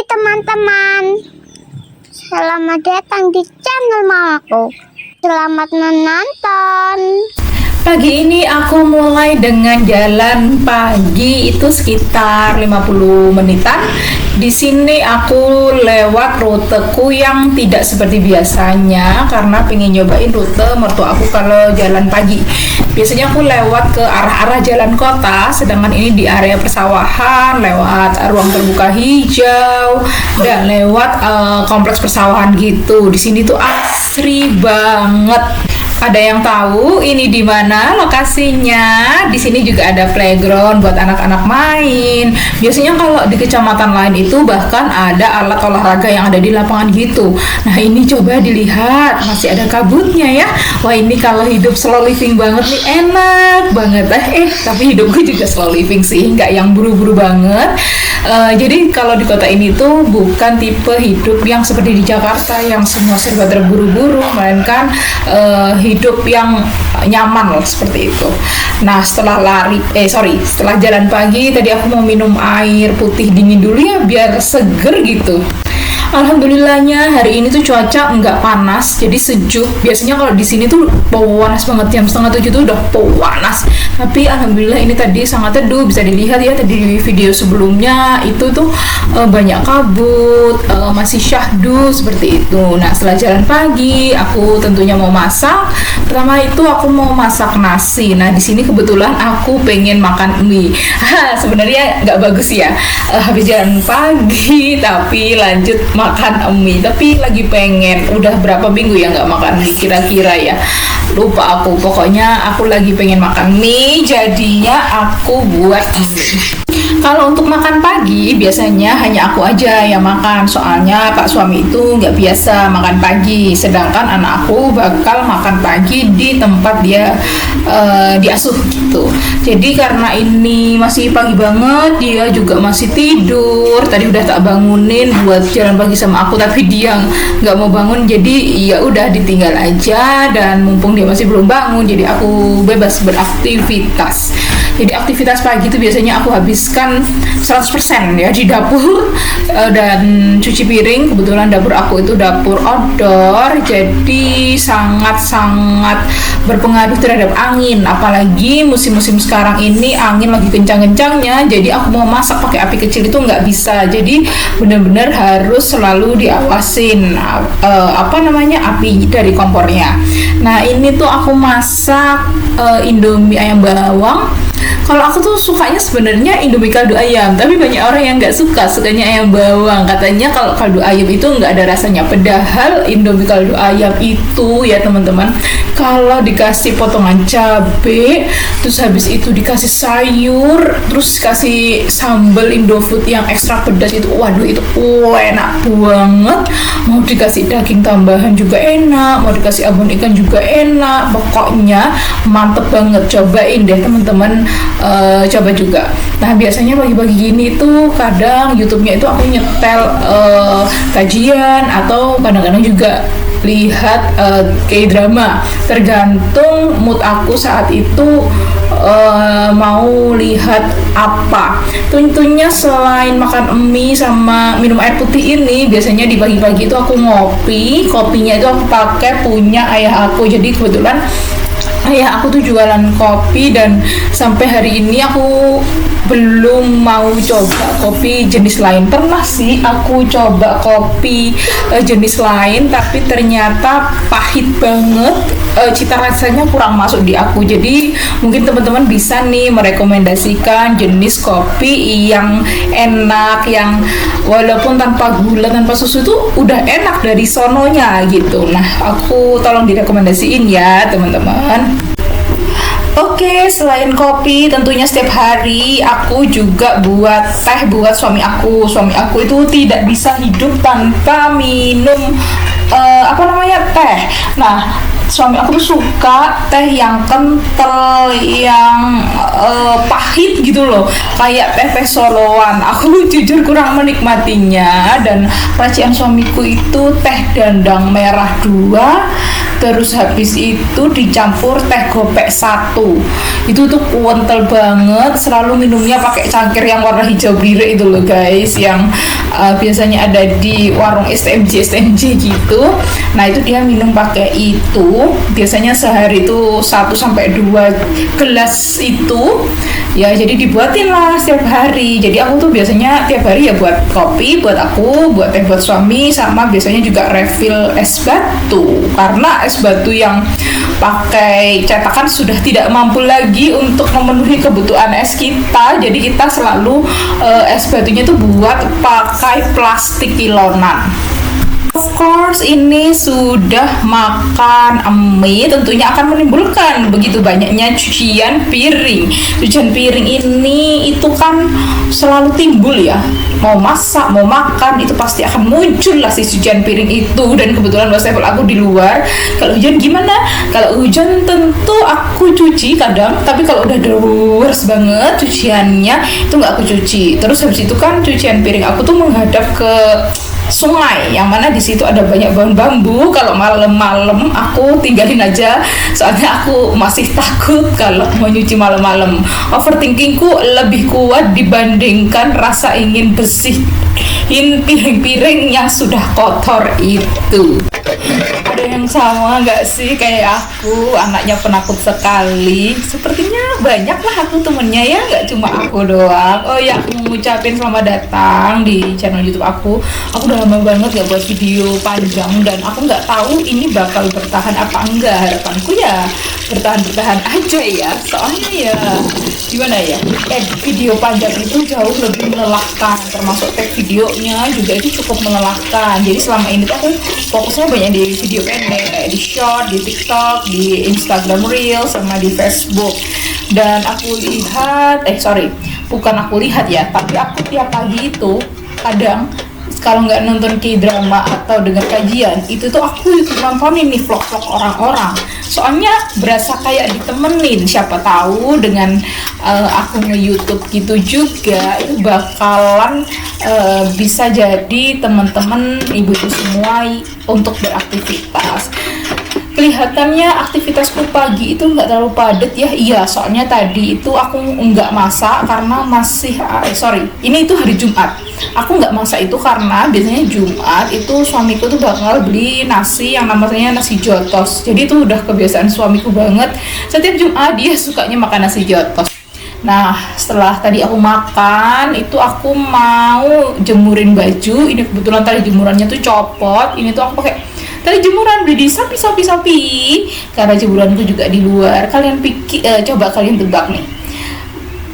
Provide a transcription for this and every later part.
pagi teman-teman. Selamat datang di channel Mamaku. Selamat menonton. Pagi ini aku mulai dengan jalan pagi itu sekitar 50 menitan. Di sini aku lewat ruteku yang tidak seperti biasanya karena pengen nyobain rute mertua aku kalau jalan pagi. Biasanya aku lewat ke arah-arah jalan kota, sedangkan ini di area persawahan, lewat ruang terbuka hijau dan lewat kompleks persawahan gitu. Di sini tuh asri banget. Ada yang tahu ini di mana lokasinya? Di sini juga ada playground buat anak-anak main. Biasanya kalau di kecamatan lain itu bahkan ada alat olahraga yang ada di lapangan gitu. Nah, ini coba dilihat, masih ada kabutnya ya. Wah, ini kalau hidup slow living banget nih, enak banget. Tapi hidupku juga slow living sih, nggak yang buru-buru banget. Jadi kalau di kota ini tuh bukan tipe hidup yang seperti di Jakarta yang semua serba terburu-buru, melainkan hidup yang nyaman loh, seperti itu. Nah, setelah setelah jalan pagi tadi aku mau minum air putih dingin dulu ya biar seger gitu. Alhamdulillahnya hari ini tuh cuaca nggak panas, jadi sejuk. Biasanya kalau di sini tuh panas banget, jam 6:30 tuh udah panas. Tapi alhamdulillah ini tadi sangat teduh, bisa dilihat ya tadi di video sebelumnya itu tuh banyak kabut, masih syahdu seperti itu. Nah, setelah jalan pagi, aku tentunya mau masak. Pertama itu aku mau masak nasi. Nah, di sini kebetulan aku pengen makan mie. Sebenarnya nggak bagus ya, habis jalan pagi tapi lanjut makan mie, tapi lagi pengen, udah berapa minggu ya nggak makan mie kira-kira ya, lupa aku, pokoknya aku lagi pengen makan mie, jadinya aku buat mie. Kalau untuk makan pagi biasanya hanya aku aja yang makan, soalnya Pak suami itu nggak biasa makan pagi, sedangkan anak aku bakal makan pagi di tempat dia diasuh gitu. Jadi karena ini masih pagi banget, dia juga masih tidur. Tadi udah tak bangunin buat jalan pagi sama aku, tapi dia nggak mau bangun, jadi ya udah ditinggal aja. Dan mumpung dia masih belum bangun, jadi aku bebas beraktivitas. Jadi aktivitas pagi itu biasanya aku habiskan 100% ya di dapur dan cuci piring. Kebetulan dapur aku itu dapur outdoor, jadi sangat-sangat berpengaruh terhadap angin. Apalagi musim-musim sekarang ini angin lagi kencang-kencangnya, jadi aku mau masak pakai api kecil itu nggak bisa. Jadi benar-benar harus selalu diawasin api dari kompornya. Nah, ini tuh aku masak Indomie ayam bawang. Kalau aku tuh sukanya sebenarnya Indomie kaldu ayam, tapi banyak orang yang nggak suka, sukanya ayam bawang. Katanya kalau kaldu ayam itu nggak ada rasanya. Padahal Indomie kaldu ayam itu ya teman-teman, kalau dikasih potongan cabe, terus habis itu dikasih sayur, terus kasih sambal Indofood yang ekstra pedas itu, waduh itu enak banget. Mau dikasih daging tambahan juga enak, mau dikasih abon ikan juga enak. Pokoknya mantep banget, cobain deh teman-teman. Coba juga. Nah, biasanya pagi-pagi gini tuh kadang YouTube-nya itu aku nyetel kajian atau kadang-kadang juga lihat K-drama, tergantung mood aku saat itu mau lihat apa. Tentunya selain makan mie sama minum air putih ini, biasanya di pagi-pagi itu aku ngopi. Kopinya itu aku pakai punya ayah aku, jadi kebetulan ayah aku tuh jualan kopi, dan sampai hari ini aku belum mau coba kopi jenis lain. Pernah sih aku coba kopi jenis lain, tapi ternyata pahit banget, cita rasanya kurang masuk di aku. Jadi mungkin teman-teman bisa nih merekomendasikan jenis kopi yang enak, yang walaupun tanpa gula, tanpa susu tuh udah enak dari sononya gitu. Nah, aku tolong direkomendasiin ya teman-teman. Oke, selain kopi tentunya setiap hari aku juga buat teh buat suami aku. Suami aku itu tidak bisa hidup tanpa minum teh. Nah, suami aku tuh suka teh yang kental, yang pahit gitu loh, kayak teh soloan. Aku jujur kurang menikmatinya. Dan racikan suamiku itu teh dandang merah 2, terus habis itu dicampur teh gopek 1. Itu tuh kental banget. Selalu minumnya pakai cangkir yang warna hijau biru itu loh guys, yang biasanya ada di warung STMJ gitu. Nah itu dia minum pakai itu, biasanya sehari itu 1-2 gelas itu ya, jadi dibuatin lah setiap hari. Jadi aku tuh biasanya tiap hari ya buat kopi buat aku, buat teh buat suami, sama biasanya juga refill es batu, karena es batu yang pakai cetakan sudah tidak mampu lagi untuk memenuhi kebutuhan es kita. Jadi kita selalu es batunya tuh buat pakai plastik kilonan. Of course, ini sudah makan mie tentunya akan menimbulkan begitu banyaknya cucian piring. Cucian piring ini itu kan selalu timbul ya. Mau masak, mau makan, itu pasti akan muncul lah si cucian piring itu. Dan kebetulan wastafel aku di luar. Kalau hujan gimana? Kalau hujan tentu aku cuci kadang, tapi kalau udah deras banget cuciannya itu nggak aku cuci. Terus habis itu kan cucian piring aku tuh menghadap ke sungai, yang mana di situ ada banyak pohon bambu. Kalau malam-malam aku tinggalin aja, soalnya aku masih takut kalau mau nyuci malam-malam. Overthinkingku lebih kuat dibandingkan rasa ingin bersihin piring-piring yang sudah kotor itu. Ada yang sama nggak sih kayak aku, anaknya penakut sekali? Sepertinya banyak lah aku temennya ya, nggak cuma aku doang. Oh ya, aku mau ngucapin selamat datang di channel YouTube aku. Aku udah lama banget gak buat video panjang, dan aku nggak tahu ini bakal bertahan apa enggak. Harapanku ya bertahan aja ya, soalnya ya gimana ya, video panjang itu jauh lebih melelahkan, termasuk tag videonya juga itu cukup melelahkan. Jadi selama ini tuh aku fokusnya banyak di video pendek, kayak di short, di TikTok, di Instagram Reels, sama di Facebook. Dan aku lihat, bukan aku lihat ya, tapi aku tiap pagi itu kadang kalau nggak nonton K-drama atau dengar kajian, itu tuh aku nontonin nih vlog-vlog orang-orang. Soalnya berasa kayak ditemenin. Siapa tahu dengan aku nge-YouTube gitu juga, itu bakalan bisa jadi teman-teman ibu-ibu semua untuk beraktivitas. Kelihatannya aktivitasku pagi itu nggak terlalu padat ya. Iya, soalnya tadi itu aku nggak masak karena masih ini itu hari Jumat. Aku nggak masak itu karena biasanya Jumat itu suamiku tuh bakal beli nasi yang namanya nasi jotos. Jadi itu udah kebiasaan suamiku banget, setiap Jumat dia sukanya makan nasi jotos. Nah, setelah tadi aku makan, itu aku mau jemurin baju. Ini kebetulan tadi jemurannya tuh copot. Ini tuh aku pakai tadi jemuran beli di Shopee, karena jemuranku juga di luar. Kalian coba kalian tebak nih,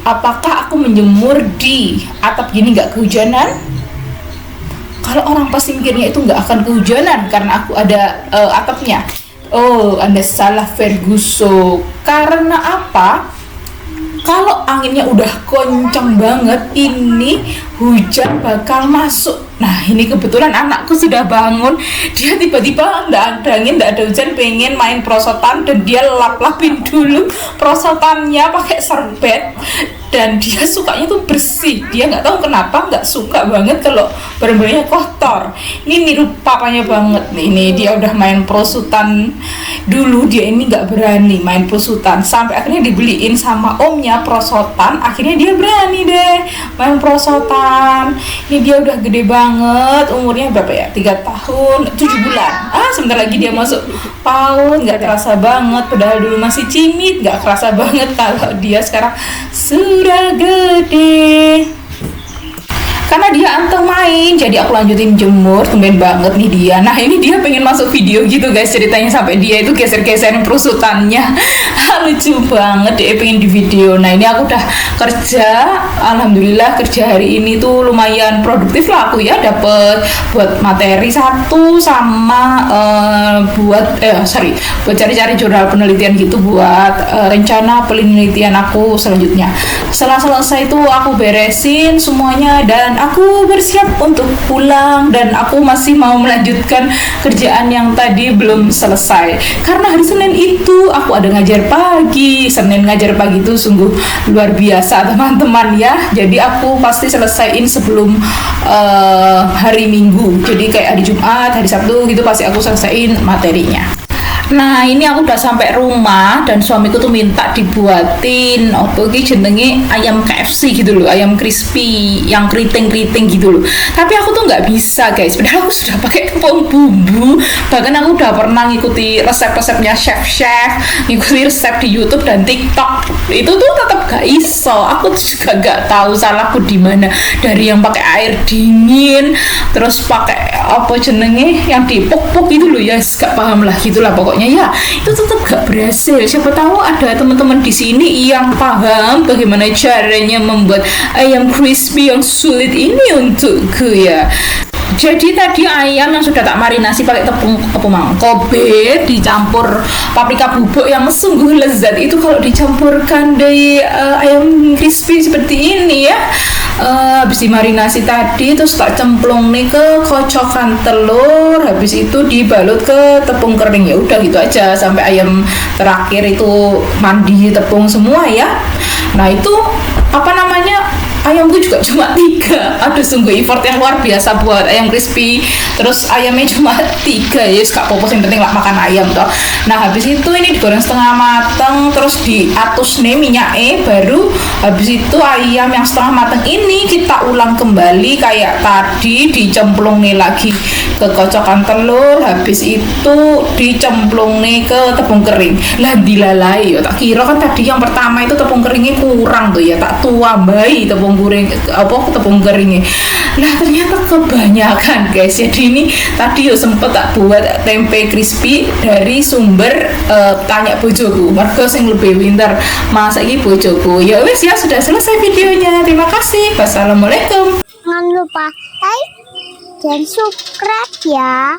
apakah aku menjemur di atap gini nggak kehujanan? Kalau orang pasti mikirnya itu nggak akan kehujanan karena aku ada atapnya. Oh, Anda salah, Ferguson. Karena apa? Kalau anginnya udah kencang banget, ini hujan bakal masuk. Nah, ini kebetulan anakku sudah bangun. Dia tiba-tiba nggak ada angin, nggak ada hujan, pengen main prosotan, dan dia lap-lapin dulu prosotannya pakai serbet. Dan dia sukanya tuh bersih. Dia nggak tahu kenapa nggak suka banget kalau barang-barangnya kotor. Ini niru papanya banget nih. Ini dia udah main prosotan dulu. Dia ini nggak berani main prosotan, sampai akhirnya dibeliin sama omnya prosotan. Akhirnya dia berani deh main prosotan. Ini dia udah gede banget, umurnya berapa ya? 3 tahun 7 bulan. Sebentar lagi dia masuk PAUD. Nggak terasa banget, padahal dulu masih cimit. Nggak kerasa banget kalau dia sekarang sudah gede. Karena dia anteng main, jadi aku lanjutin jemur. Tumben banget nih dia. Nah, ini dia pengen masuk video gitu guys, ceritanya sampai dia itu geser-geserin perusutannya. Lucu banget, dia pengen di video. Nah, ini aku udah kerja. Alhamdulillah kerja hari ini tuh lumayan produktif lah aku ya. Dapet buat materi 1 sama buat cari-cari jurnal penelitian gitu buat rencana penelitian aku selanjutnya. Setelah selesai itu aku beresin semuanya dan dan aku bersiap untuk pulang, dan aku masih mau melanjutkan kerjaan yang tadi belum selesai karena hari Senin itu aku ada ngajar pagi. Senin ngajar pagi itu sungguh luar biasa teman-teman ya, jadi aku pasti selesaiin sebelum hari Minggu, jadi kayak hari Jumat, hari Sabtu gitu pasti aku selesaiin materinya. Nah ini aku udah sampai rumah dan suamiku tuh minta dibuatin apa iki jenenge ayam KFC gitu loh, ayam crispy yang keriting-keriting gitu loh. Tapi aku tuh nggak bisa guys, padahal aku sudah pakai tepung bumbu, bahkan aku udah pernah ngikuti resep-resepnya chef-chef, ngikuti resep di YouTube dan TikTok, itu tuh tetap gak iso. Aku tuh juga nggak tahu salahku di mana, dari yang pakai air dingin terus pakai apa jenenge yang dipuk-puk itu loh ya, gak paham lah gitulah pokoknya ya, itu tetap gak berhasil. Siapa tahu ada teman-teman di sini yang paham bagaimana caranya membuat ayam crispy yang sulit ini untukku ya. Jadi tadi ayam yang sudah tak marinasi pakai tepung Kobe dicampur paprika bubuk yang sungguh lezat itu kalau dicampurkan dari ayam crispy seperti ini ya. Habis dimarinasi tadi terus tak cemplung nih ke kocokan telur, habis itu dibalut ke tepung kering, ya udah gitu aja sampai ayam terakhir itu mandi tepung semua ya. Nah itu apa namanya, ayamku juga cuma 3. Aduh sungguh effort yang luar biasa buat ayam crispy, terus ayamnya cuma 3 ya, gak popos, yang penting lah makan ayam toh. Nah habis itu ini digoreng setengah mateng, terus diatus nih minyaknya, baru habis itu ayam yang setengah mateng ini kita ulang kembali kayak tadi, dicemplung nih lagi ke kocokan telur, habis itu dicemplung nih ke tepung kering. Lah dilalai ya, tak kira kan tadi yang pertama itu tepung keringnya kurang tuh ya, tak tuambai tepung keringnya. Nah ternyata kebanyakan guys, jadi ini tadi yo sempet tak buat tempe crispy dari sumber tanya bojoku, mergo sing lebih pinter masak iki bojoku. Ya wis ya, sudah selesai videonya, terima kasih, wassalamualaikum. Jangan lupa like dan subscribe ya.